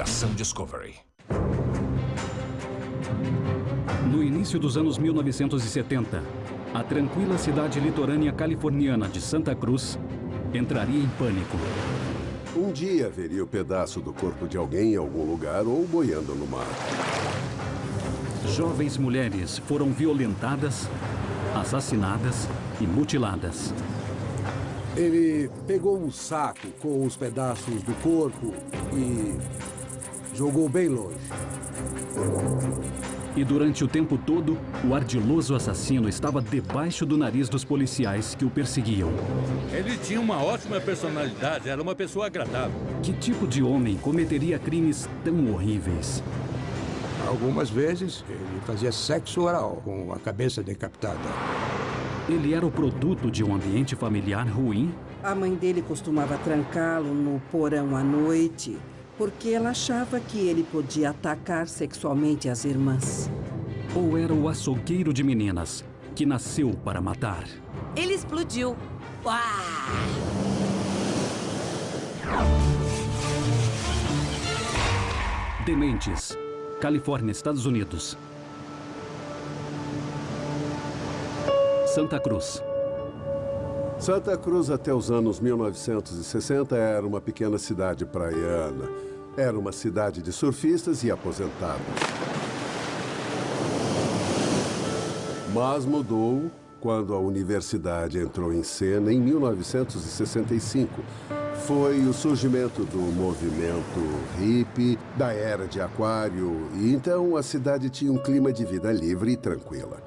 Ação Discovery. No início dos anos 1970, a tranquila cidade litorânea californiana de Santa Cruz entraria em pânico. Um dia haveria o pedaço do corpo de alguém em algum lugar ou boiando no mar. Jovens mulheres foram violentadas, assassinadas e mutiladas. Ele pegou um saco com os pedaços do corpo e jogou bem longe. E durante o tempo todo, o ardiloso assassino estava debaixo do nariz dos policiais que o perseguiam. Ele tinha uma ótima personalidade, era uma pessoa agradável. Que tipo de homem cometeria crimes tão horríveis? Algumas vezes, ele fazia sexo oral com a cabeça decapitada. Ele era o produto de um ambiente familiar ruim? A mãe dele costumava trancá-lo no porão à noite, porque ela achava que ele podia atacar sexualmente as irmãs. Ou era o açougueiro de meninas, que nasceu para matar? Ele explodiu. Uau! Dementes, Califórnia, Estados Unidos. Santa Cruz. Santa Cruz, até os anos 1960, era uma pequena cidade praiana. Era uma cidade de surfistas e aposentados. Mas mudou quando a universidade entrou em cena em 1965. Foi o surgimento do movimento hippie, da era de Aquário, e então a cidade tinha um clima de vida livre e tranquila.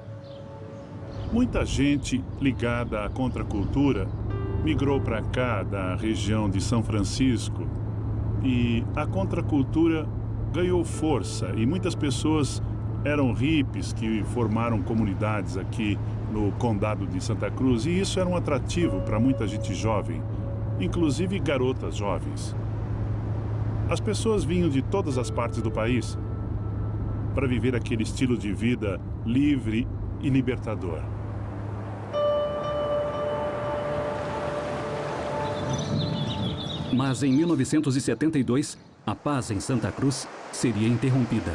Muita gente ligada à contracultura migrou para cá, da região de São Francisco, e a contracultura ganhou força e muitas pessoas eram hippies que formaram comunidades aqui no condado de Santa Cruz, e isso era um atrativo para muita gente jovem, inclusive garotas jovens. As pessoas vinham de todas as partes do país para viver aquele estilo de vida livre e libertador. Mas em 1972, a paz em Santa Cruz seria interrompida.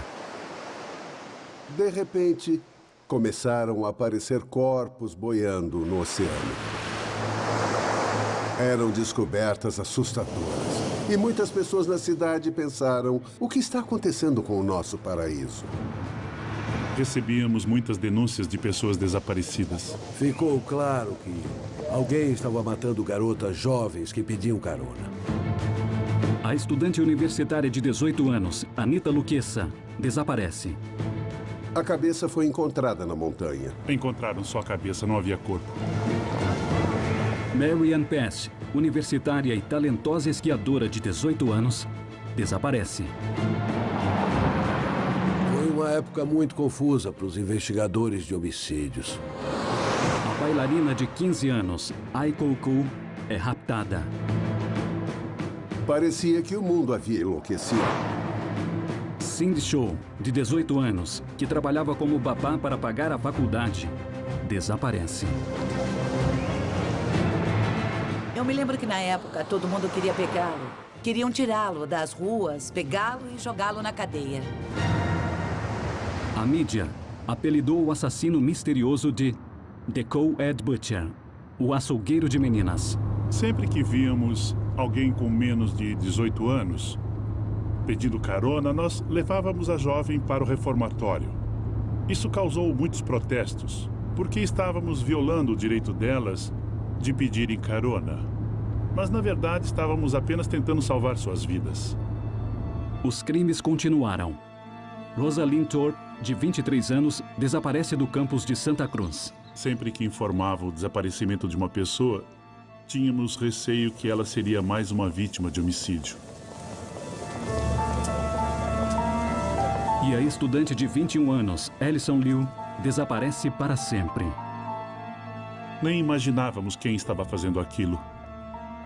De repente, começaram a aparecer corpos boiando no oceano. Eram descobertas assustadoras. E muitas pessoas na cidade pensaram: o que está acontecendo com o nosso paraíso? Recebíamos muitas denúncias de pessoas desaparecidas. Ficou claro que alguém estava matando garotas jovens que pediam carona. A estudante universitária de 18 anos, Anita Luquessa, desaparece. A cabeça foi encontrada na montanha. Encontraram só a cabeça, não havia corpo. Marianne Pass, universitária e talentosa esquiadora de 18 anos, desaparece. Foi uma época muito confusa para os investigadores de homicídios. A bailarina de 15 anos, Aiko Koo, é raptada. Parecia que o mundo havia enlouquecido. Cindy Shaw, de 18 anos, que trabalhava como babá para pagar a faculdade, desaparece. Eu me lembro que na época todo mundo queria pegá-lo. Queriam tirá-lo das ruas, pegá-lo e jogá-lo na cadeia. A mídia apelidou o assassino misterioso de The Co-Ed Butcher, o açougueiro de meninas. Sempre que víamos alguém com menos de 18 anos pedindo carona, nós levávamos a jovem para o reformatório. Isso causou muitos protestos, porque estávamos violando o direito delas de pedirem carona. Mas, na verdade, estávamos apenas tentando salvar suas vidas. Os crimes continuaram. Rosalind Thorpe, de 23 anos, desaparece do campus de Santa Cruz. Sempre que informava o desaparecimento de uma pessoa, tínhamos receio que ela seria mais uma vítima de homicídio. E a estudante de 21 anos, Alison Liu, desaparece para sempre. Nem imaginávamos quem estava fazendo aquilo.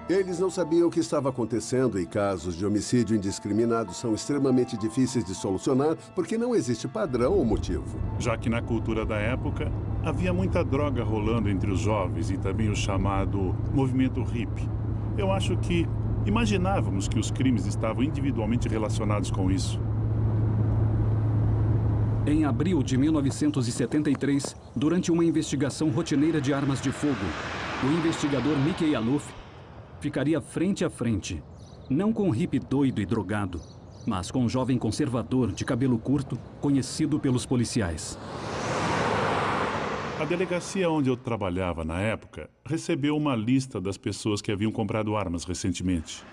Eles não sabiam o que estava acontecendo e casos de homicídio indiscriminado são extremamente difíceis de solucionar porque não existe padrão ou motivo. Já que na cultura da época, havia muita droga rolando entre os jovens e também o chamado movimento hippie. Eu acho que Imaginávamos que os crimes estavam individualmente relacionados com isso. Em abril de 1973, durante uma investigação rotineira de armas de fogo, o investigador Mickey Aluf ficaria frente a frente, não com um hippie doido e drogado, mas com um jovem conservador de cabelo curto, conhecido pelos policiais. A delegacia onde eu trabalhava na época recebeu uma lista das pessoas que haviam comprado armas recentemente.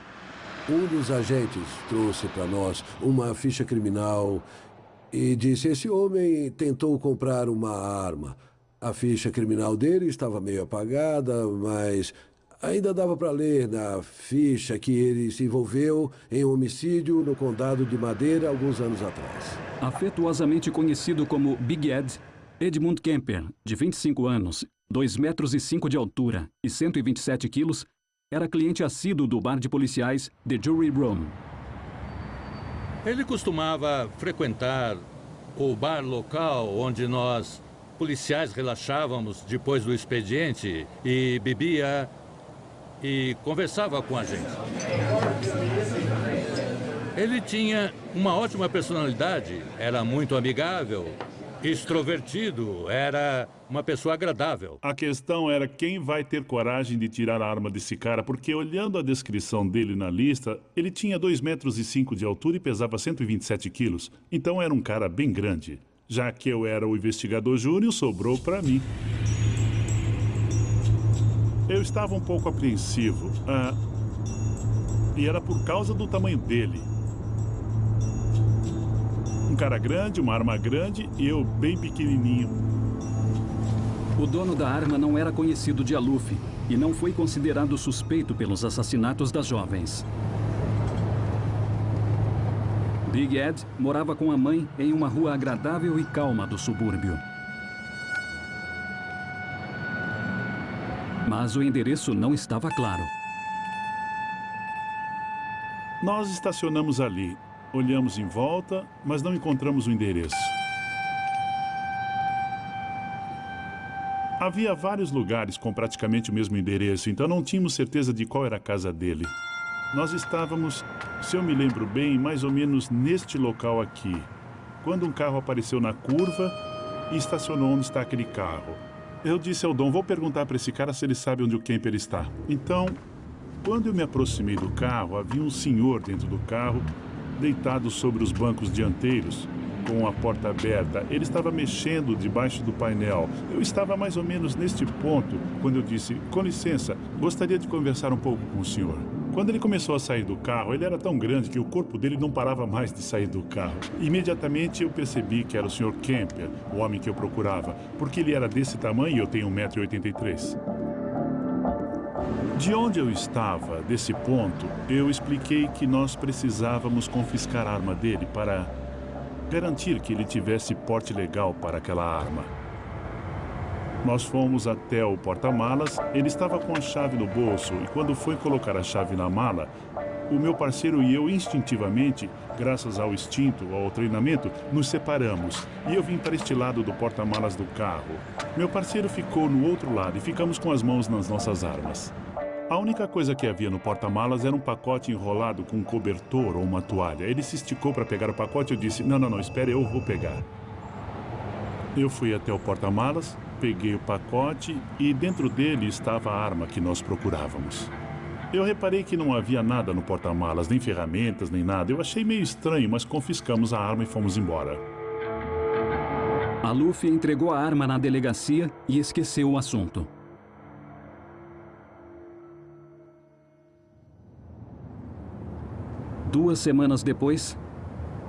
Um dos agentes trouxe para nós uma ficha criminal e disse: esse homem tentou comprar uma arma. A ficha criminal dele estava meio apagada, mas ainda dava para ler na ficha que ele se envolveu em um homicídio no condado de Madeira alguns anos atrás. Afetuosamente conhecido como Big Ed, Edmund Kemper, de 25 anos, 2,5 metros de altura e 127 quilos, era cliente assíduo do bar de policiais The Jury Room. Ele costumava frequentar o bar local onde nós, policiais, relaxávamos depois do expediente e bebia e conversava com a gente. Ele tinha uma ótima personalidade, era muito amigável, extrovertido, era uma pessoa agradável. A questão era quem vai ter coragem de tirar a arma desse cara, porque olhando a descrição dele na lista, ele tinha 2,5 metros de altura e pesava 127 quilos. Então era um cara bem grande. Já que eu era o investigador júnior, sobrou para mim. Eu estava um pouco apreensivo. E era por causa do tamanho dele. Um cara grande, uma arma grande e eu bem pequenininho. O dono da arma não era conhecido de Aluf e não foi considerado suspeito pelos assassinatos das jovens. Big Ed morava com a mãe em uma rua agradável e calma do subúrbio. Mas o endereço não estava claro. Nós estacionamos ali. Olhamos em volta, mas não encontramos o endereço. Havia vários lugares com praticamente o mesmo endereço, então não tínhamos certeza de qual era a casa dele. Nós estávamos, se eu me lembro bem, mais ou menos neste local aqui, quando um carro apareceu na curva e estacionou onde está aquele carro. Eu disse ao Dom, vou perguntar para esse cara se ele sabe onde o Kemper está. Então, quando eu me aproximei do carro, havia um senhor dentro do carro, deitado sobre os bancos dianteiros, com a porta aberta. Ele estava mexendo debaixo do painel. Eu estava mais ou menos neste ponto quando eu disse, com licença, gostaria de conversar um pouco com o senhor. Quando ele começou a sair do carro, ele era tão grande que o corpo dele não parava mais de sair do carro. Imediatamente eu percebi que era o Sr. Kemper, o homem que eu procurava, porque ele era desse tamanho e eu tenho 1,83 m. De onde eu estava, desse ponto, eu expliquei que nós precisávamos confiscar a arma dele para garantir que ele tivesse porte legal para aquela arma. Nós fomos até o porta-malas, ele estava com a chave no bolso e quando foi colocar a chave na mala, o meu parceiro e eu instintivamente, graças ao instinto, ao treinamento, nos separamos e eu vim para este lado do porta-malas do carro. Meu parceiro ficou no outro lado e ficamos com as mãos nas nossas armas. A única coisa que havia no porta-malas era um pacote enrolado com um cobertor ou uma toalha. Ele se esticou para pegar o pacote e eu disse, não, espere, eu vou pegar. Eu fui até o porta-malas, peguei o pacote e dentro dele estava a arma que nós procurávamos. Eu reparei que não havia nada no porta-malas, nem ferramentas, nem nada. Eu achei meio estranho, mas confiscamos a arma e fomos embora. Aluf entregou a arma na delegacia e esqueceu o assunto. Duas semanas depois,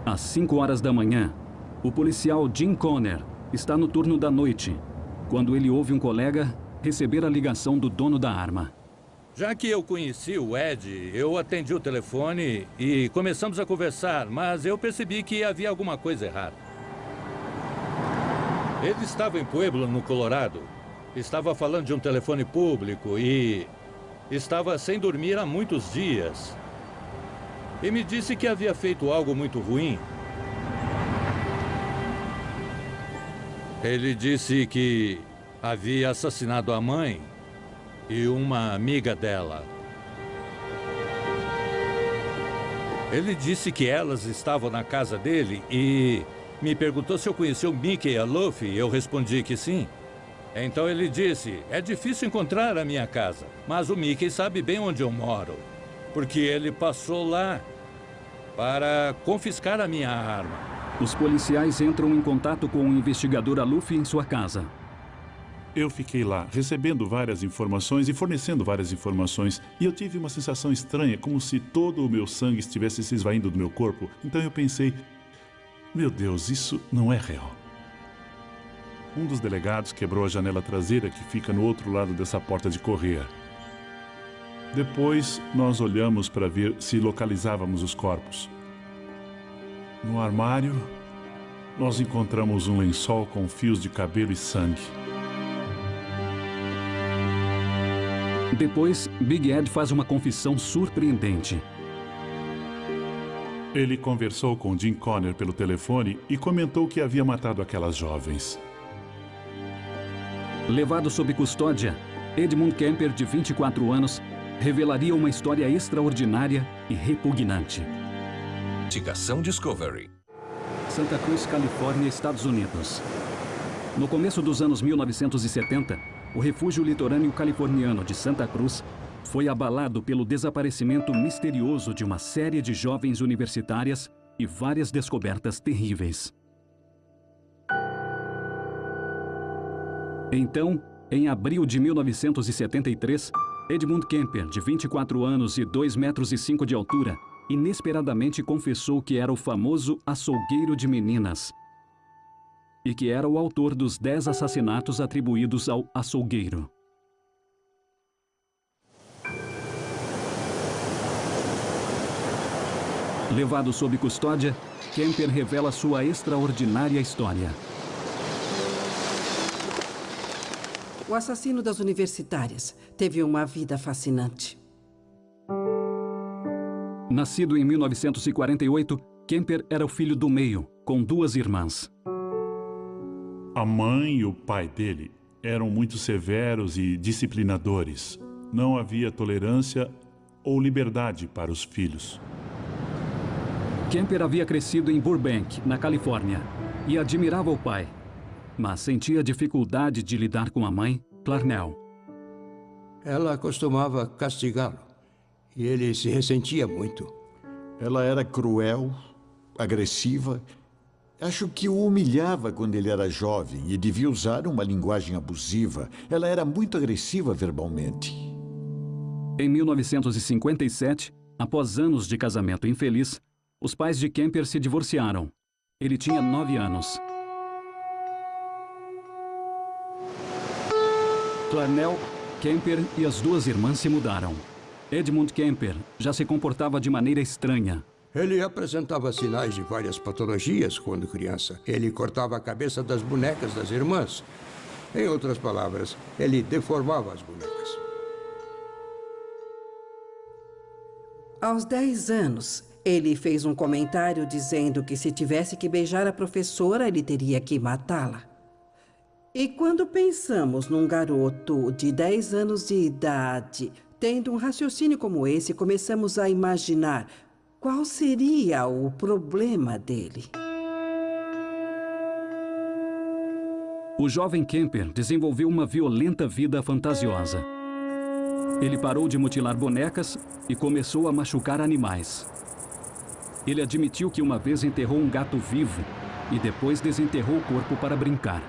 às 5 horas da manhã, o policial Jim Conner está no turno da noite, quando ele ouve um colega receber a ligação do dono da arma. Já que eu conheci o Ed, eu atendi o telefone e começamos a conversar, mas eu percebi que havia alguma coisa errada. Ele estava em Pueblo, no Colorado. Estava falando de um telefone público e estava sem dormir há muitos dias. E me disse que havia feito algo muito ruim. Ele disse que havia assassinado a mãe e uma amiga dela. Ele disse que elas estavam na casa dele e me perguntou se eu conhecia o Mickey Aluff e eu respondi que sim. Então ele disse, é difícil encontrar a minha casa, mas o Mickey sabe bem onde eu moro, porque ele passou lá para confiscar a minha arma. Os policiais entram em contato com o investigador Aluff em sua casa. Eu fiquei lá, recebendo várias informações e fornecendo várias informações. E eu tive uma sensação estranha, como se todo o meu sangue estivesse se esvaindo do meu corpo. Então eu pensei, meu Deus, isso não é real. Um dos delegados quebrou a janela traseira que fica no outro lado dessa porta de correr. Depois, nós olhamos para ver se localizávamos os corpos. No armário, nós encontramos um lençol com fios de cabelo e sangue. Depois, Big Ed faz uma confissão surpreendente. Ele conversou com Jim Conner pelo telefone e comentou que havia matado aquelas jovens. Levado sob custódia, Edmund Kemper, de 24 anos, revelaria uma história extraordinária e repugnante. Investigação Discovery. Santa Cruz, Califórnia, Estados Unidos. No começo dos anos 1970, o refúgio litorâneo californiano de Santa Cruz foi abalado pelo desaparecimento misterioso de uma série de jovens universitárias e várias descobertas terríveis. Então, em abril de 1973, Edmund Kemper, de 24 anos e 2,5 metros de altura, inesperadamente confessou que era o famoso açougueiro de meninas e que era o autor dos 10 assassinatos atribuídos ao açougueiro. Levado sob custódia, Kemper revela sua extraordinária história. O assassino das universitárias teve uma vida fascinante. Nascido em 1948, Kemper era o filho do meio, com 2 irmãs. A mãe e o pai dele eram muito severos e disciplinadores. Não havia tolerância ou liberdade para os filhos. Kemper havia crescido em Burbank, na Califórnia, e admirava o pai, mas sentia dificuldade de lidar com a mãe, Clarnell. Ela costumava castigá-lo e ele se ressentia muito. Ela era cruel, agressiva. Acho que o humilhava quando ele era jovem e devia usar uma linguagem abusiva. Ela era muito agressiva verbalmente. Em 1957, após anos de casamento infeliz, os pais de Kemper se divorciaram. Ele tinha 9 anos. Clarnell, Kemper e as 2 irmãs se mudaram. Edmund Kemper já se comportava de maneira estranha. Ele apresentava sinais de várias patologias quando criança. Ele cortava a cabeça das bonecas das irmãs. Em outras palavras, ele deformava as bonecas. Aos 10 anos, ele fez um comentário dizendo que se tivesse que beijar a professora, ele teria que matá-la. E quando pensamos num garoto de 10 anos de idade, tendo um raciocínio como esse, começamos a imaginar qual seria o problema dele. O jovem Kemper desenvolveu uma violenta vida fantasiosa. Ele parou de mutilar bonecas e começou a machucar animais. Ele admitiu que uma vez enterrou um gato vivo e depois desenterrou o corpo para brincar.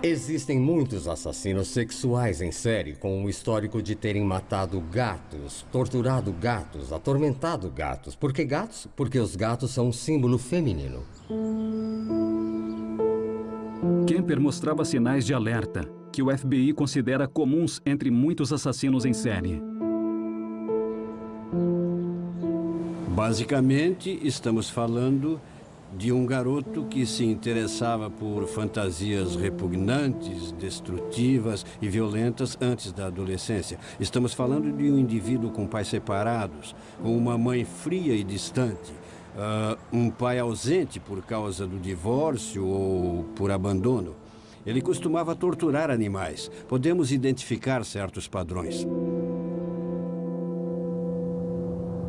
Existem muitos assassinos sexuais em série com o histórico de terem matado gatos, torturado gatos, atormentado gatos. Por que gatos? Porque os gatos são um símbolo feminino. Kemper mostrava sinais de alerta, que o FBI considera comuns entre muitos assassinos em série. Basicamente, estamos falando de um garoto que se interessava por fantasias repugnantes, destrutivas e violentas antes da adolescência. Estamos falando de um indivíduo com pais separados, com uma mãe fria e distante, um pai ausente por causa do divórcio ou por abandono. Ele costumava torturar animais. Podemos identificar certos padrões.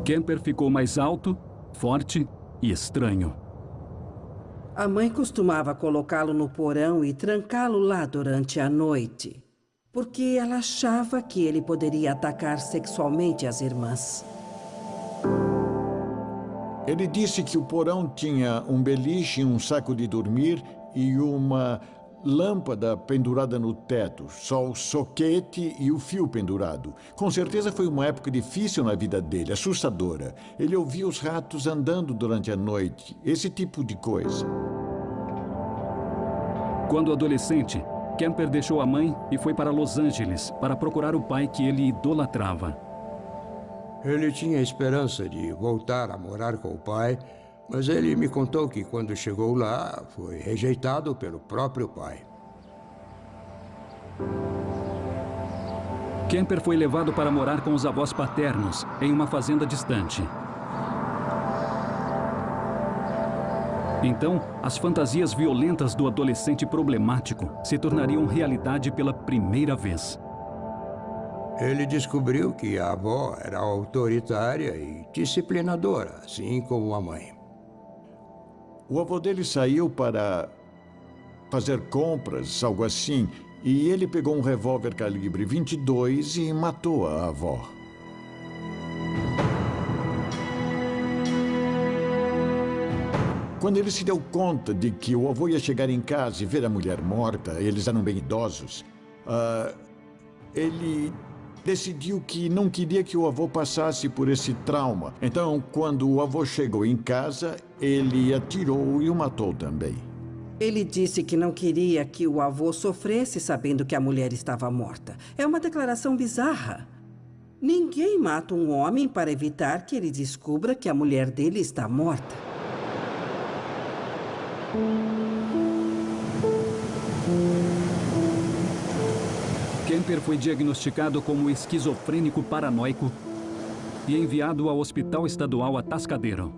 Kemper ficou mais alto, forte e estranho. A mãe costumava colocá-lo no porão e trancá-lo lá durante a noite, porque ela achava que ele poderia atacar sexualmente as irmãs. Ele disse que o porão tinha um beliche, um saco de dormir e uma lâmpada pendurada no teto, só o soquete e o fio pendurado. Com certeza foi uma época difícil na vida dele, assustadora. Ele ouvia os ratos andando durante a noite, esse tipo de coisa. Quando adolescente, Kemper deixou a mãe e foi para Los Angeles para procurar o pai que ele idolatrava. Ele tinha esperança de voltar a morar com o pai, mas ele me contou que quando chegou lá, foi rejeitado pelo próprio pai. Kemper foi levado para morar com os avós paternos, em uma fazenda distante. Então, as fantasias violentas do adolescente problemático se tornariam realidade pela primeira vez. Ele descobriu que a avó era autoritária e disciplinadora, assim como a mãe. O avô dele saiu para fazer compras, algo assim, e ele pegou um revólver calibre 22 e matou a avó. Quando ele se deu conta de que o avô ia chegar em casa e ver a mulher morta, eles eram bem idosos, ele decidiu que não queria que o avô passasse por esse trauma. Então, quando o avô chegou em casa, ele atirou e o matou também. Ele disse que não queria que o avô sofresse sabendo que a mulher estava morta. É uma declaração bizarra. Ninguém mata um homem para evitar que ele descubra que a mulher dele está morta. Kemper foi diagnosticado como esquizofrênico paranoico e enviado ao Hospital Estadual Atascadero.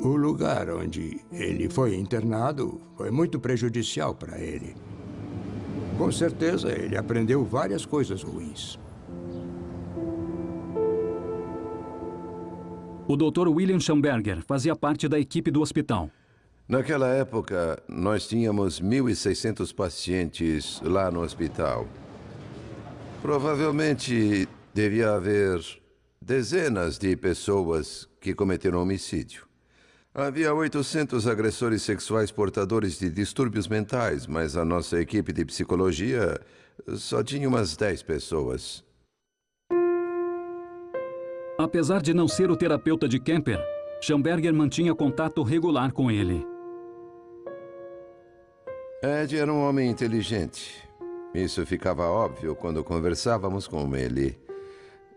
O lugar onde ele foi internado foi muito prejudicial para ele. Com certeza, ele aprendeu várias coisas ruins. O Dr. William Schamberger fazia parte da equipe do hospital. Naquela época, nós tínhamos 1.600 pacientes lá no hospital. Provavelmente devia haver dezenas de pessoas que cometeram homicídio. Havia 800 agressores sexuais portadores de distúrbios mentais, mas a nossa equipe de psicologia só tinha umas 10 pessoas. Apesar de não ser o terapeuta de Kemper, Schamberger mantinha contato regular com ele. Ed era um homem inteligente. Isso ficava óbvio quando conversávamos com ele.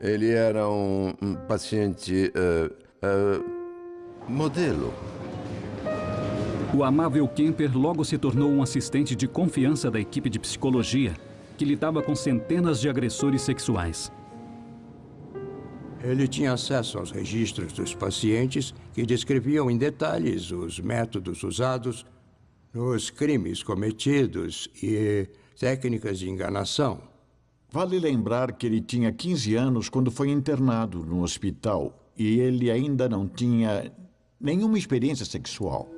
Ele era um paciente modelo. O amável Kemper logo se tornou um assistente de confiança da equipe de psicologia, que lidava com centenas de agressores sexuais. Ele tinha acesso aos registros dos pacientes que descreviam em detalhes os métodos usados nos crimes cometidos e técnicas de enganação. Vale lembrar que ele tinha 15 anos quando foi internado no hospital e ele ainda não tinha nenhuma experiência sexual.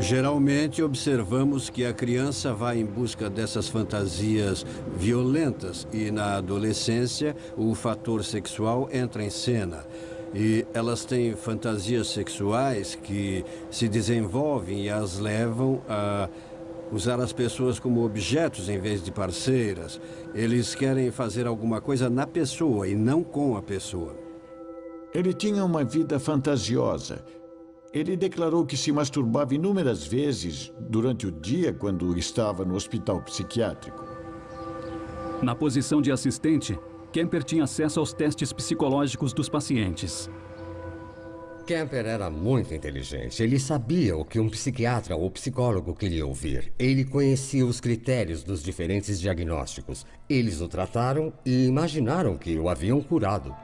Geralmente observamos que a criança vai em busca dessas fantasias violentas e na adolescência o fator sexual entra em cena. E elas têm fantasias sexuais que se desenvolvem e as levam a usar as pessoas como objetos em vez de parceiras. Eles querem fazer alguma coisa na pessoa e não com a pessoa. Ele tinha uma vida fantasiosa. Ele declarou que se masturbava inúmeras vezes durante o dia quando estava no hospital psiquiátrico. Na posição de assistente, Kemper tinha acesso aos testes psicológicos dos pacientes. Kemper era muito inteligente. Ele sabia o que um psiquiatra ou psicólogo queria ouvir. Ele conhecia os critérios dos diferentes diagnósticos. Eles o trataram e imaginaram que o haviam curado.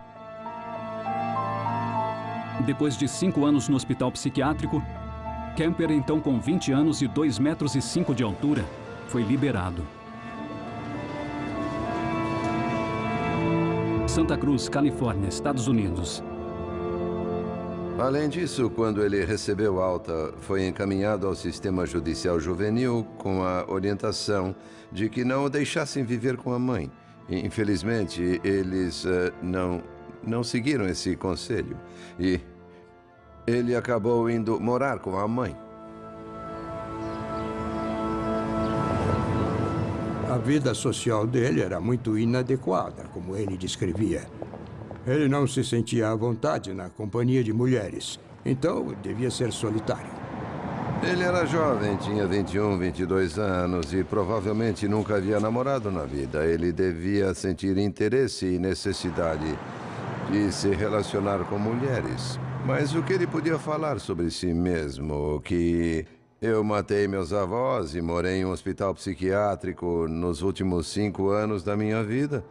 Depois de 5 anos no hospital psiquiátrico, Kemper, então com 20 anos e 2,5 metros de altura, foi liberado. Santa Cruz, Califórnia, Estados Unidos. Além disso, quando ele recebeu alta, foi encaminhado ao sistema judicial juvenil com a orientação de que não o deixassem viver com a mãe. Infelizmente, eles não seguiram esse conselho e ele acabou indo morar com a mãe. A vida social dele era muito inadequada, como ele descrevia. Ele não se sentia à vontade na companhia de mulheres, então devia ser solitário. Ele era jovem, tinha 21, 22 anos e provavelmente nunca havia namorado na vida. Ele devia sentir interesse e necessidade de se relacionar com mulheres. Mas o que ele podia falar sobre si mesmo? Que eu matei meus avós e morei em um hospital psiquiátrico nos últimos 5 anos da minha vida?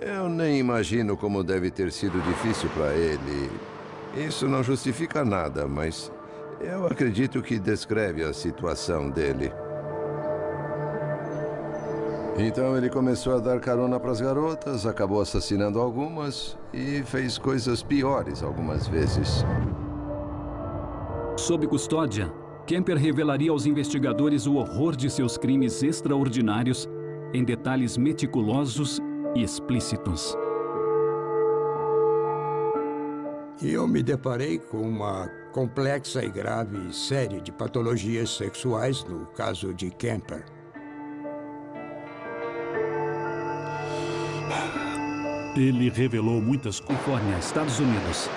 Eu nem imagino como deve ter sido difícil para ele. Isso não justifica nada, mas eu acredito que descreve a situação dele. Então ele começou a dar carona para as garotas, acabou assassinando algumas e fez coisas piores algumas vezes. Sob custódia, Kemper revelaria aos investigadores o horror de seus crimes extraordinários em detalhes meticulosos e explícitos. E eu me deparei com uma complexa e grave série de patologias sexuais no caso de Kemper. Ele revelou muitas coisas. Califórnia, Estados Unidos.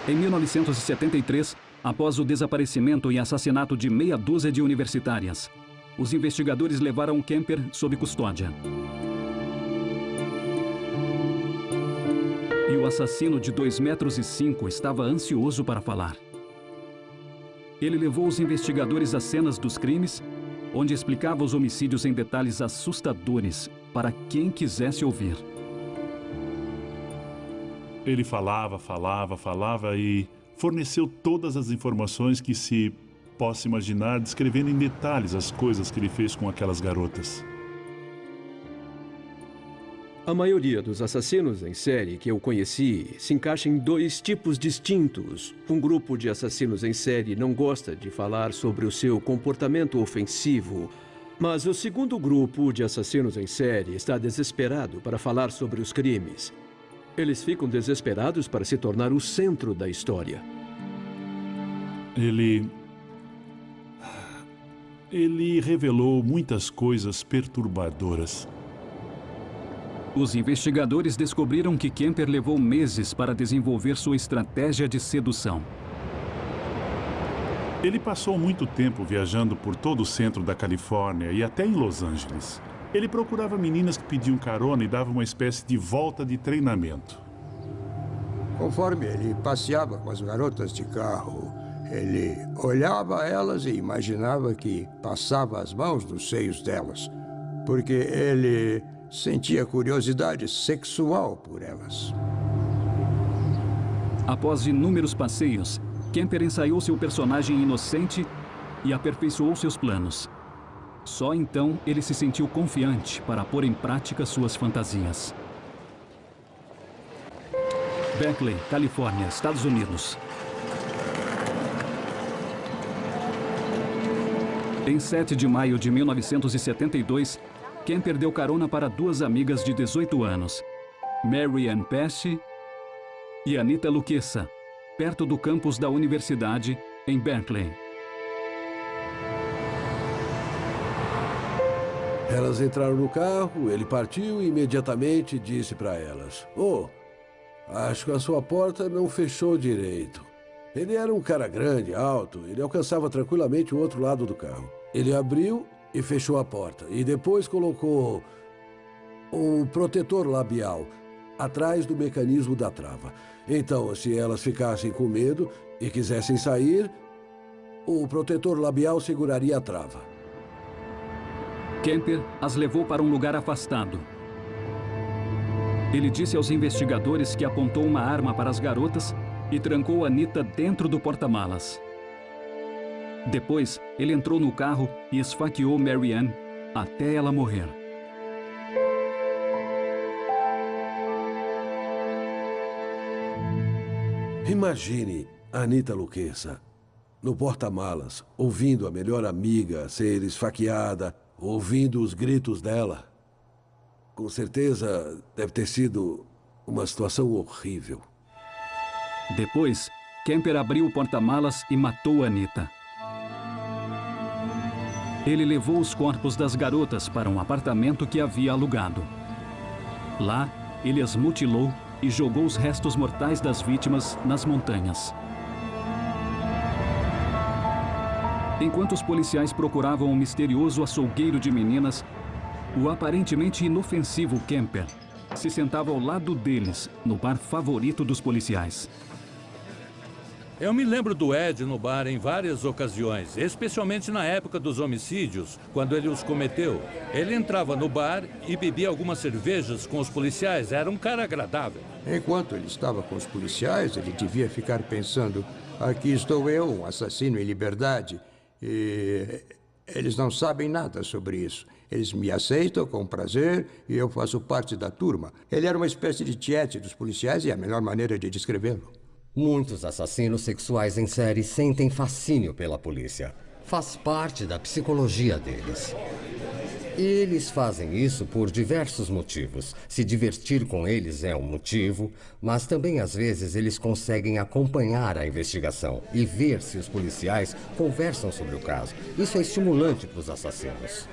Em 1973, após o desaparecimento e assassinato de meia dúzia de universitárias, os investigadores levaram Kemper sob custódia. E o assassino de 2,5 metros estava ansioso para falar. Ele levou os investigadores às cenas dos crimes, onde explicava os homicídios em detalhes assustadores para quem quisesse ouvir. Ele falava e forneceu todas as informações que se possa imaginar, descrevendo em detalhes as coisas que ele fez com aquelas garotas. A maioria dos assassinos em série que eu conheci se encaixa em 2 tipos distintos. Um grupo de assassinos em série não gosta de falar sobre o seu comportamento ofensivo, mas o segundo grupo de assassinos em série está desesperado para falar sobre os crimes. Eles ficam desesperados para se tornar o centro da história. Ele revelou muitas coisas perturbadoras. Os investigadores descobriram que Kemper levou meses para desenvolver sua estratégia de sedução. Ele passou muito tempo viajando por todo o centro da Califórnia e até em Los Angeles. Ele procurava meninas que pediam carona e dava uma espécie de volta de treinamento. Conforme ele passeava com as garotas de carro, ele olhava elas e imaginava que passava as mãos nos seios delas, porque ele sentia curiosidade sexual por elas. Após inúmeros passeios, Kemper ensaiou seu personagem inocente e aperfeiçoou seus planos. Só então ele se sentiu confiante para pôr em prática suas fantasias. Berkeley, Califórnia, Estados Unidos. Em 7 de maio de 1972, Kemper deu carona para 2 amigas de 18 anos, Mary Ann Pesce e Anita Luquessa, perto do campus da universidade em Berkeley. Elas entraram no carro, ele partiu e imediatamente disse para elas: "Oh, acho que a sua porta não fechou direito." Ele era um cara grande, alto, ele alcançava tranquilamente o outro lado do carro. Ele abriu e fechou a porta, e depois colocou um protetor labial atrás do mecanismo da trava. Então, se elas ficassem com medo e quisessem sair, o protetor labial seguraria a trava. Kemper as levou para um lugar afastado. Ele disse aos investigadores que apontou uma arma para as garotas e trancou Anita dentro do porta-malas. Depois, ele entrou no carro e esfaqueou Mary Ann até ela morrer. Imagine a Anita Luquezza no porta-malas, ouvindo a melhor amiga ser esfaqueada, ouvindo os gritos dela. Com certeza deve ter sido uma situação horrível. Depois, Kemper abriu o porta-malas e matou Anita. Ele levou os corpos das garotas para um apartamento que havia alugado. Lá, ele as mutilou e jogou os restos mortais das vítimas nas montanhas. Enquanto os policiais procuravam o misterioso açougueiro de meninas, o aparentemente inofensivo Kemper se sentava ao lado deles, no bar favorito dos policiais. Eu me lembro do Ed no bar em várias ocasiões, especialmente na época dos homicídios, quando ele os cometeu. Ele entrava no bar e bebia algumas cervejas com os policiais. Era um cara agradável. Enquanto ele estava com os policiais, ele devia ficar pensando: aqui estou eu, um assassino em liberdade, e eles não sabem nada sobre isso. Eles me aceitam com prazer e eu faço parte da turma. Ele era uma espécie de tiete dos policiais e é a melhor maneira de descrevê-lo. Muitos assassinos sexuais em série sentem fascínio pela polícia. Faz parte da psicologia deles. Eles fazem isso por diversos motivos. Se divertir com eles é um motivo, mas também às vezes eles conseguem acompanhar a investigação e ver se os policiais conversam sobre o caso. Isso é estimulante para os assassinos.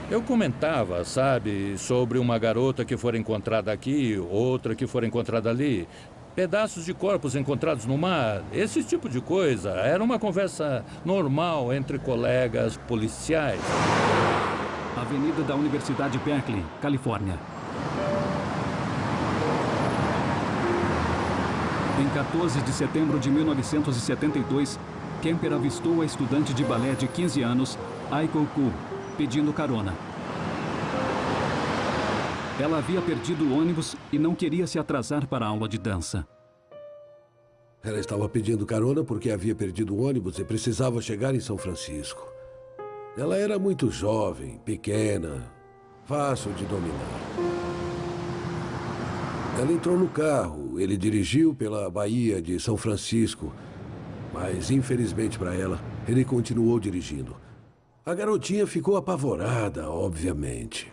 Eu comentava, sabe, sobre uma garota que foi encontrada aqui, outra que foi encontrada ali. Pedaços de corpos encontrados no mar, esse tipo de coisa. Era uma conversa normal entre colegas policiais. Avenida da Universidade Berkeley, Califórnia. Em 14 de setembro de 1972, Kemper avistou a estudante de balé de 15 anos, Aiko Ku, pedindo carona. Ela havia perdido o ônibus e não queria se atrasar para a aula de dança. Ela estava pedindo carona porque havia perdido o ônibus e precisava chegar em São Francisco. Ela era muito jovem, pequena, fácil de dominar. Ela entrou no carro, ele dirigiu pela Baía de São Francisco, mas infelizmente para ela, ele continuou dirigindo. A garotinha ficou apavorada, obviamente.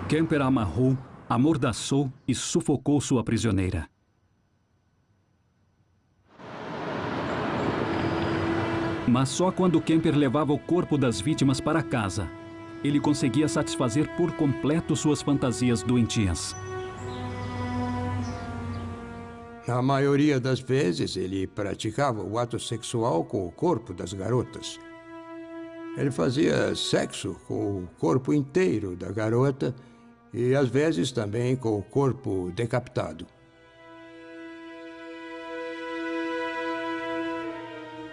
Kemper a amarrou, amordaçou e sufocou sua prisioneira. Mas só quando Kemper levava o corpo das vítimas para casa, ele conseguia satisfazer por completo suas fantasias doentias. Na maioria das vezes, ele praticava o ato sexual com o corpo das garotas. Ele fazia sexo com o corpo inteiro da garota e, às vezes, também com o corpo decapitado.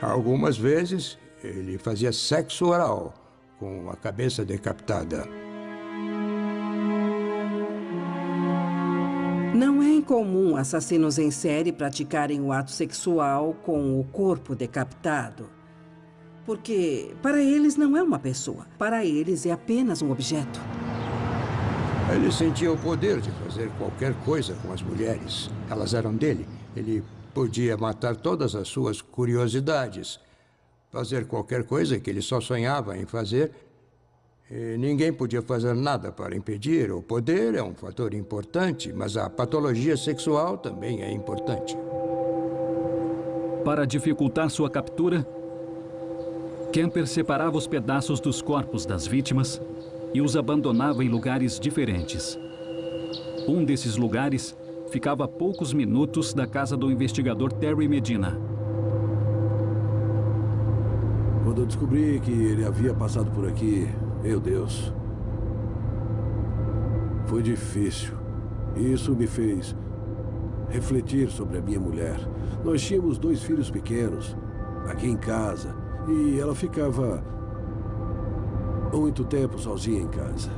Algumas vezes, ele fazia sexo oral com a cabeça decapitada. Não é incomum assassinos em série praticarem o ato sexual com o corpo decapitado. Porque para eles não é uma pessoa. Para eles é apenas um objeto. Ele sentia o poder de fazer qualquer coisa com as mulheres. Elas eram dele. Ele podia matar todas as suas curiosidades, fazer qualquer coisa que ele só sonhava em fazer. E ninguém podia fazer nada para impedir. O poder é um fator importante, mas a patologia sexual também é importante. Para dificultar sua captura, Kemper separava os pedaços dos corpos das vítimas e os abandonava em lugares diferentes. Um desses lugares ficava a poucos minutos da casa do investigador Terry Medina. Quando eu descobri que ele havia passado por aqui, meu Deus, foi difícil. Isso me fez refletir sobre a minha mulher. Nós tínhamos 2 filhos pequenos aqui em casa e ela ficava muito tempo sozinha em casa.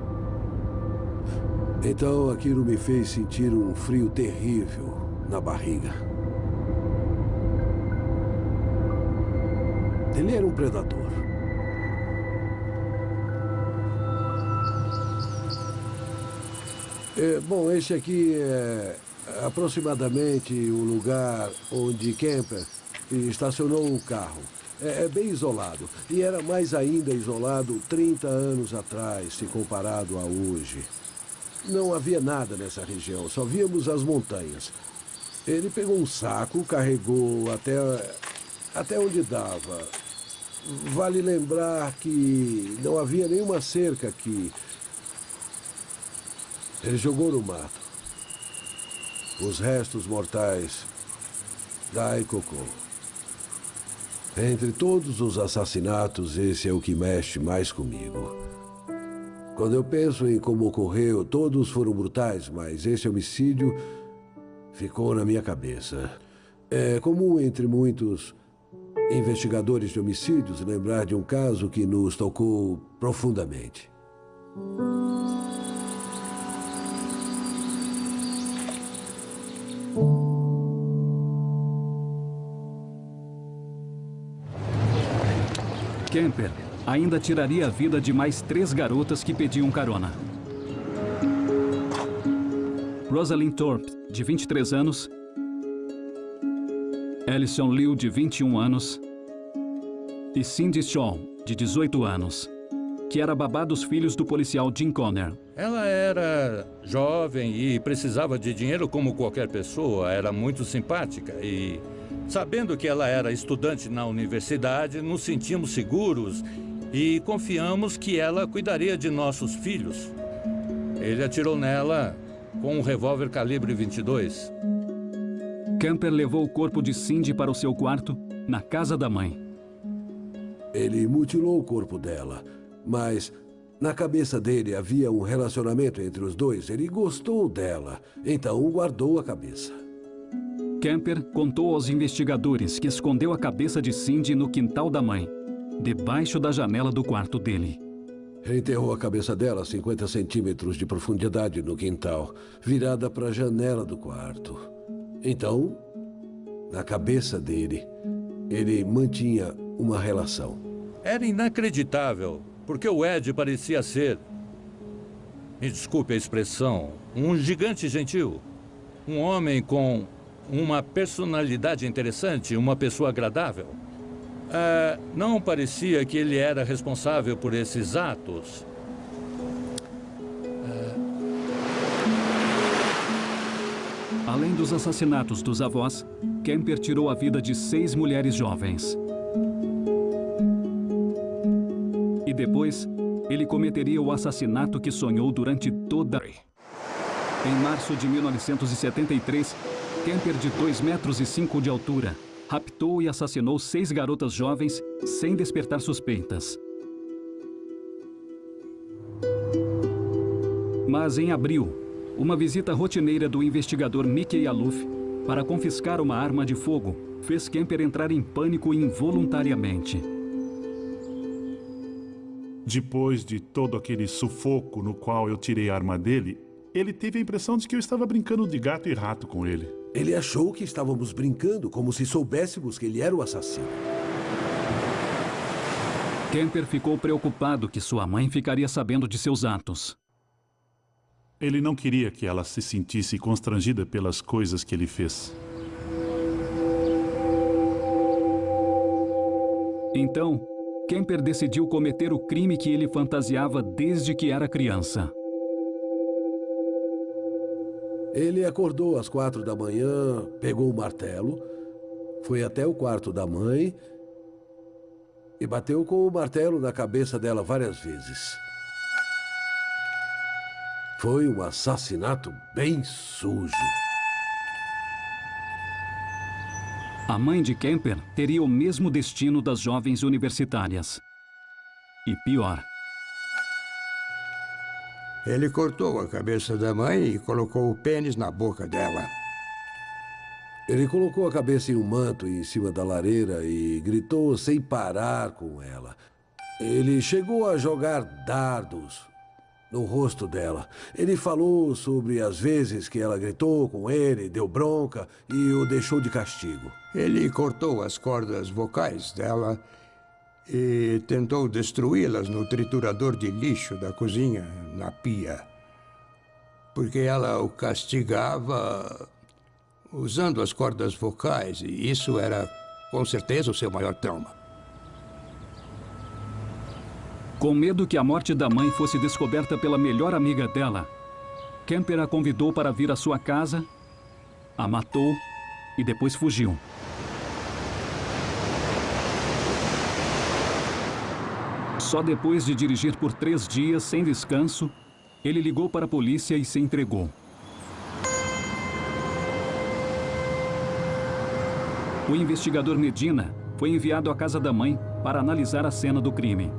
Então aquilo me fez sentir um frio terrível na barriga. Ele era um predador. Bom, esse aqui é aproximadamente o lugar onde Kemper estacionou o carro. É bem isolado. E era mais ainda isolado 30 anos atrás, se comparado a hoje. Não havia nada nessa região, só víamos as montanhas. Ele pegou um saco, carregou até onde dava. Vale lembrar que não havia nenhuma cerca aqui. Ele jogou no mato os restos mortais da Aikoko. Entre todos os assassinatos, esse é o que mexe mais comigo. Quando eu penso em como ocorreu, todos foram brutais, mas esse homicídio ficou na minha cabeça. É comum entre muitos investigadores de homicídios lembrar de um caso que nos tocou profundamente. Kemper ainda tiraria a vida de mais 3 garotas que pediam carona. Rosalind Thorpe, de 23 anos. Alison Liu, de 21 anos. E Cindy Shaw, de 18 anos, que era babá dos filhos do policial Jim Conner. Ela era jovem e precisava de dinheiro como qualquer pessoa. Era muito simpática e, sabendo que ela era estudante na universidade, nos sentimos seguros e confiamos que ela cuidaria de nossos filhos. Ele atirou nela com um revólver calibre 22. Kemper levou o corpo de Cindy para o seu quarto, na casa da mãe. Ele mutilou o corpo dela, mas na cabeça dele havia um relacionamento entre os dois. Ele gostou dela, então guardou a cabeça. Kemper contou aos investigadores que escondeu a cabeça de Cindy no quintal da mãe, debaixo da janela do quarto dele. Enterrou a cabeça dela a 50 centímetros de profundidade no quintal, virada para a janela do quarto. Então, na cabeça dele, ele mantinha uma relação. Era inacreditável, porque o Ed parecia ser, me desculpe a expressão, um gigante gentil. Um homem com uma personalidade interessante, uma pessoa agradável. Não parecia que ele era responsável por esses atos. Além dos assassinatos dos avós, Kemper tirou a vida de 6 mulheres jovens. E depois, ele cometeria o assassinato que sonhou durante toda a vida. Em março de 1973, Kemper, de 2,5 metros de altura, raptou e assassinou 6 garotas jovens sem despertar suspeitas. Mas em abril, uma visita rotineira do investigador Mickey Aluf para confiscar uma arma de fogo fez Kemper entrar em pânico involuntariamente. Depois de todo aquele sufoco no qual eu tirei a arma dele, ele teve a impressão de que eu estava brincando de gato e rato com ele. Ele achou que estávamos brincando, como se soubéssemos que ele era o assassino. Kemper ficou preocupado que sua mãe ficaria sabendo de seus atos. Ele não queria que ela se sentisse constrangida pelas coisas que ele fez. Então, Kemper decidiu cometer o crime que ele fantasiava desde que era criança. Ele acordou às 4 da manhã, pegou o martelo, foi até o quarto da mãe e bateu com o martelo na cabeça dela várias vezes. Foi um assassinato bem sujo. A mãe de Kemper teria o mesmo destino das jovens universitárias. E pior. Ele cortou a cabeça da mãe e colocou o pênis na boca dela. Ele colocou a cabeça em um manto em cima da lareira e gritou sem parar com ela. Ele chegou a jogar dardos no rosto dela. Ele falou sobre as vezes que ela gritou com ele, deu bronca e o deixou de castigo. Ele cortou as cordas vocais dela e tentou destruí-las no triturador de lixo da cozinha, na pia. porque ela o castigava usando as cordas vocais, e isso era, com certeza, o seu maior trauma. Com medo que a morte da mãe fosse descoberta pela melhor amiga dela, Kemper a convidou para vir à sua casa, a matou e depois fugiu. Só depois de dirigir por 3 dias sem descanso, ele ligou para a polícia e se entregou. O investigador Medina foi enviado à casa da mãe para analisar a cena do crime.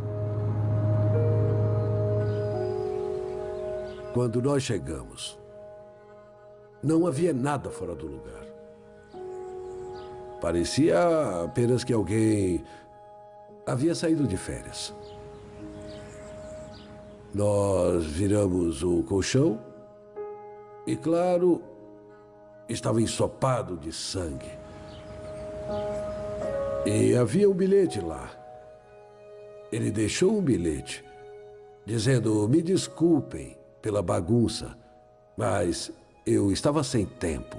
Quando nós chegamos, não havia nada fora do lugar. Parecia apenas que alguém havia saído de férias. Nós viramos o colchão e, claro, estava ensopado de sangue. E havia um bilhete lá. Ele deixou um bilhete dizendo: me desculpem pela bagunça, mas eu estava sem tempo.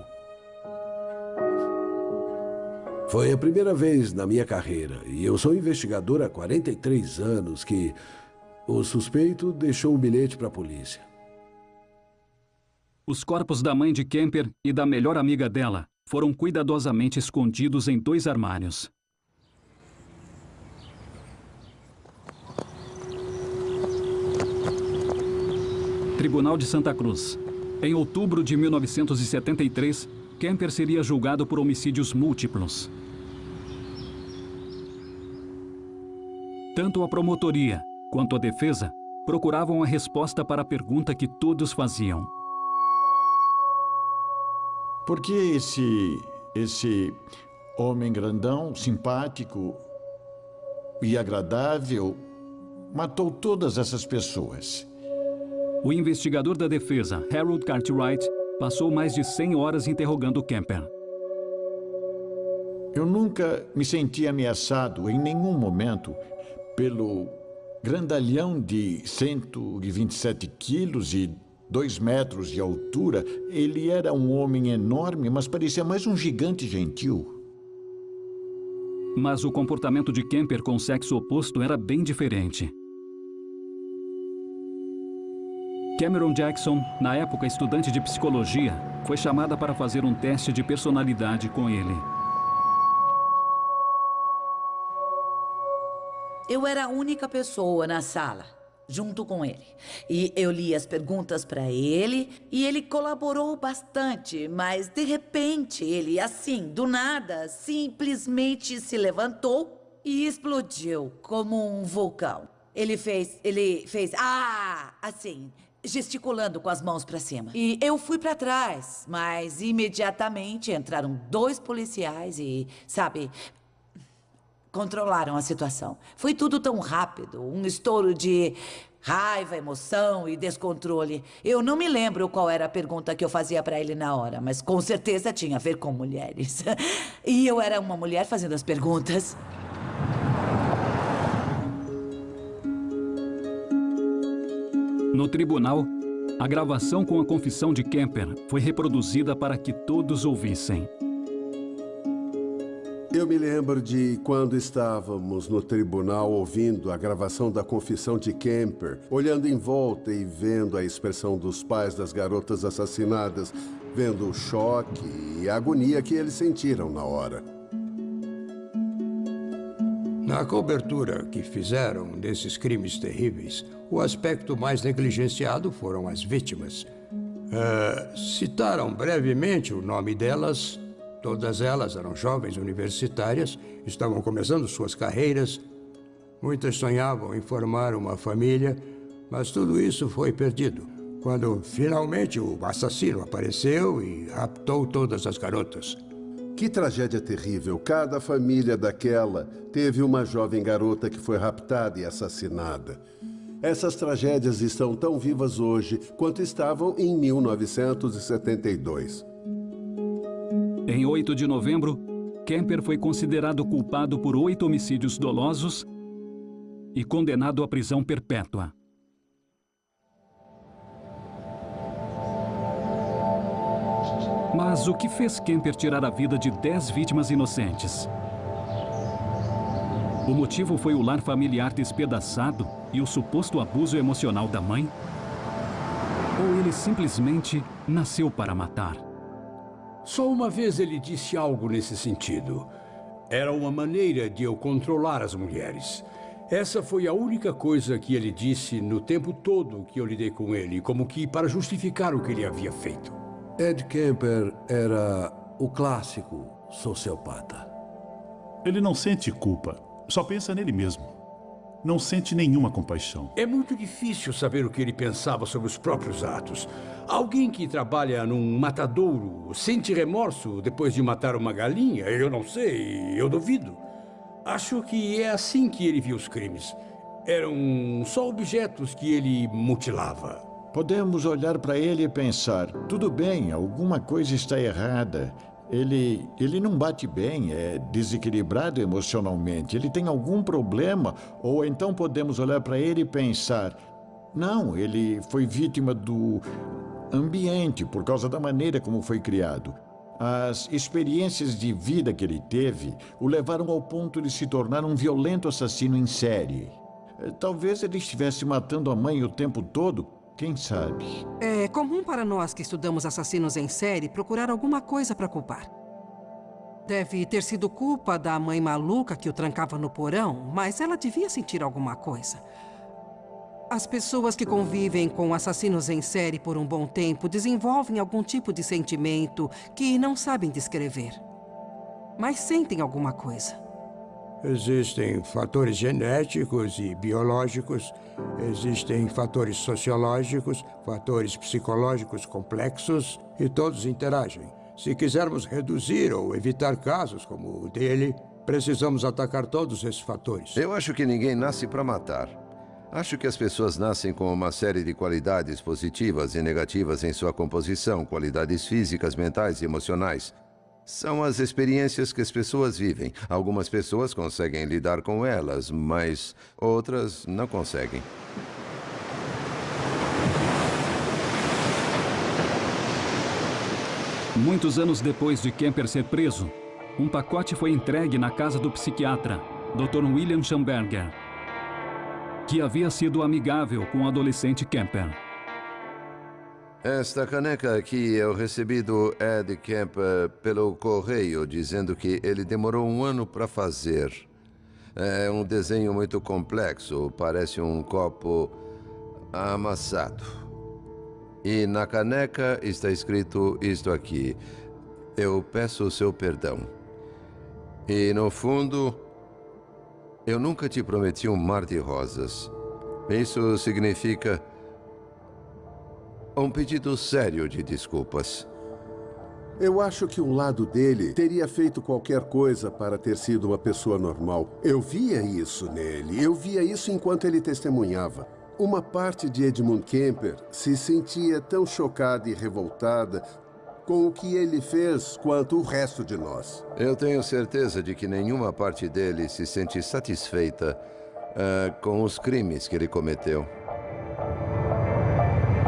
Foi a primeira vez na minha carreira, e eu sou investigador há 43 anos, que o suspeito deixou um bilhete para a polícia. Os corpos da mãe de Kemper e da melhor amiga dela foram cuidadosamente escondidos em 2 armários. Tribunal de Santa Cruz. Em outubro de 1973, Kemper seria julgado por homicídios múltiplos. Tanto a promotoria quanto a defesa procuravam a resposta para a pergunta que todos faziam. Por que esse homem grandão, simpático e agradável matou todas essas pessoas? O investigador da defesa, Harold Cartwright, passou mais de 100 horas interrogando Kemper. Eu nunca me senti ameaçado em nenhum momento pelo grandalhão de 127 quilos e 2 metros de altura. Ele era um homem enorme, mas parecia mais um gigante gentil. Mas o comportamento de Kemper com o sexo oposto era bem diferente. Cameron Jackson, na época estudante de psicologia, foi chamada para fazer um teste de personalidade com ele. Eu era a única pessoa na sala, junto com ele. E eu li as perguntas para ele e ele colaborou bastante, mas de repente ele, assim, do nada, simplesmente se levantou e explodiu como um vulcão. Ele fez, assim, gesticulando com as mãos para cima. E eu fui para trás, mas imediatamente entraram 2 policiais e, sabe, controlaram a situação. Foi tudo tão rápido, um estouro de raiva, emoção e descontrole. Eu não me lembro qual era a pergunta que eu fazia para ele na hora, mas com certeza tinha a ver com mulheres. E eu era uma mulher fazendo as perguntas. No tribunal, a gravação com a confissão de Kemper foi reproduzida para que todos ouvissem. Eu me lembro de quando estávamos no tribunal ouvindo a gravação da confissão de Kemper, olhando em volta e vendo a expressão dos pais das garotas assassinadas, vendo o choque e a agonia que eles sentiram na hora. Na cobertura que fizeram desses crimes terríveis, o aspecto mais negligenciado foram as vítimas. Citaram brevemente o nome delas. Todas elas eram jovens universitárias, estavam começando suas carreiras. Muitas sonhavam em formar uma família, mas tudo isso foi perdido quando finalmente o assassino apareceu e raptou todas as garotas. Que tragédia terrível. Cada família daquela teve uma jovem garota que foi raptada e assassinada. Essas tragédias estão tão vivas hoje quanto estavam em 1972. Em 8 de novembro, Kemper foi considerado culpado por 8 homicídios dolosos e condenado à prisão perpétua. Mas o que fez Kemper tirar a vida de 10 vítimas inocentes? O motivo foi o lar familiar despedaçado e o suposto abuso emocional da mãe? Ou ele simplesmente nasceu para matar? Só uma vez ele disse algo nesse sentido. Era uma maneira de eu controlar as mulheres. Essa foi a única coisa que ele disse no tempo todo que eu lidei com ele, como que para justificar o que ele havia feito. Ed Kemper era o clássico sociopata. Ele não sente culpa, só pensa nele mesmo. Não sente nenhuma compaixão. É muito difícil saber o que ele pensava sobre os próprios atos. Alguém que trabalha num matadouro sente remorso depois de matar uma galinha? Eu não sei, eu duvido. Acho que é assim que ele viu os crimes. Eram só objetos que ele mutilava. Podemos olhar para ele e pensar, tudo bem, alguma coisa está errada. Ele não bate bem, é desequilibrado emocionalmente, ele tem algum problema. Ou então podemos olhar para ele e pensar, não, ele foi vítima do ambiente por causa da maneira como foi criado. As experiências de vida que ele teve o levaram ao ponto de se tornar um violento assassino em série. Talvez ele estivesse matando a mãe o tempo todo. Quem sabe? É comum para nós que estudamos assassinos em série procurar alguma coisa para culpar. Deve ter sido culpa da mãe maluca que o trancava no porão, mas ela devia sentir alguma coisa. As pessoas que convivem com assassinos em série por um bom tempo desenvolvem algum tipo de sentimento que não sabem descrever. Mas sentem alguma coisa. Existem fatores genéticos e biológicos, existem fatores sociológicos, fatores psicológicos complexos e todos interagem. Se quisermos reduzir ou evitar casos como o dele, precisamos atacar todos esses fatores. Eu acho que ninguém nasce para matar. Acho que as pessoas nascem com uma série de qualidades positivas e negativas em sua composição, qualidades físicas, mentais e emocionais. São as experiências que as pessoas vivem. Algumas pessoas conseguem lidar com elas, mas outras não conseguem. Muitos anos depois de Kemper ser preso, um pacote foi entregue na casa do psiquiatra, Dr. William Schamberger, que havia sido amigável com o adolescente Kemper. Esta caneca aqui eu recebi do Ed Kemper pelo correio, dizendo que ele demorou 1 ano para fazer. É um desenho muito complexo, parece um copo amassado. E na caneca está escrito isto aqui: eu peço o seu perdão. E no fundo, eu nunca te prometi um mar de rosas. Isso significa um pedido sério de desculpas. Eu acho que um lado dele teria feito qualquer coisa para ter sido uma pessoa normal. Eu via isso nele. Eu via isso enquanto ele testemunhava. Uma parte de Edmund Kemper se sentia tão chocada e revoltada com o que ele fez quanto o resto de nós. Eu tenho certeza de que nenhuma parte dele se sente satisfeita com os crimes que ele cometeu.